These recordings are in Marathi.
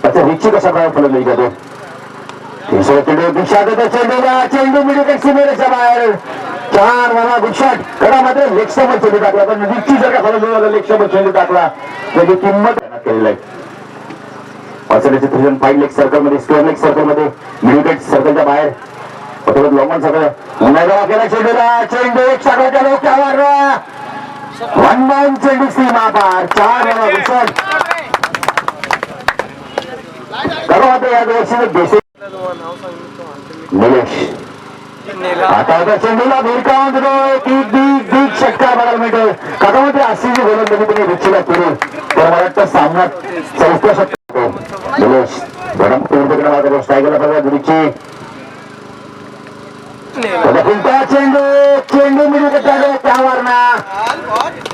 अच्छा रिक्षी कशा प्रकारे फलवली जातो चेंडू मिडविकेट सीमेच्या बाहेर 4 रन गुड शॉट करा मात्र लेग समोर चेंडू टाकला पण रिक्षी जर का फलवली लेग समोर चेंडू टाकला त्याची किंमत केलेली आहे ऑस्ट्रेलियाचे प्रेसिडेंट 5 लेग सर्कल मध्ये स्क्वेअर लेग सर्कल मध्ये मिडविकेट सर्कलच्या बाहेर लॉंगन सर्कल उन्हाळा केला चेंडूला चेंडू एक साखळच्या डोक्यावर वन बाउन चेंडू सीमा पार 4 रन गुड शॉट करा मात्र या वर्षी देश निलेश आता चेंडूला भिरकावून बिग षटकार बघायला मिळतो काकामध्ये आरसीबी गोलंदाजी तुम्ही रिक्षीला केली तर मला वाटतं सामन्यात 4था षटकार होतो निलेश गरम पूर्ण स्ट्रायकरला बघा रिक्षी चेंडू मिळू त्यावर ना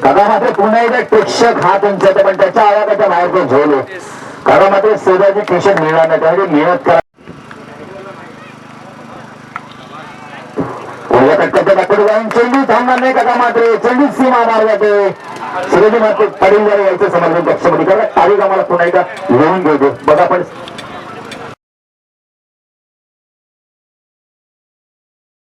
काका मात्र पुन्हा एकदा प्रेक्षक हात उंचवतो पण त्याच्या आवाजाच्या बाहेर तो झोलो काका मात्र शेजारची टी-शर्ट मिळणार नाही त्यामध्ये मेहनत करा चेंडू थांबणार नाही काका मात्र चेंडू सीमा मार जाते शिवाजी मात्र पडील यायचं समजून पक्षामध्ये कारण तारीख आम्हाला पुन्हा एकदा लिहून घेतो बघा पण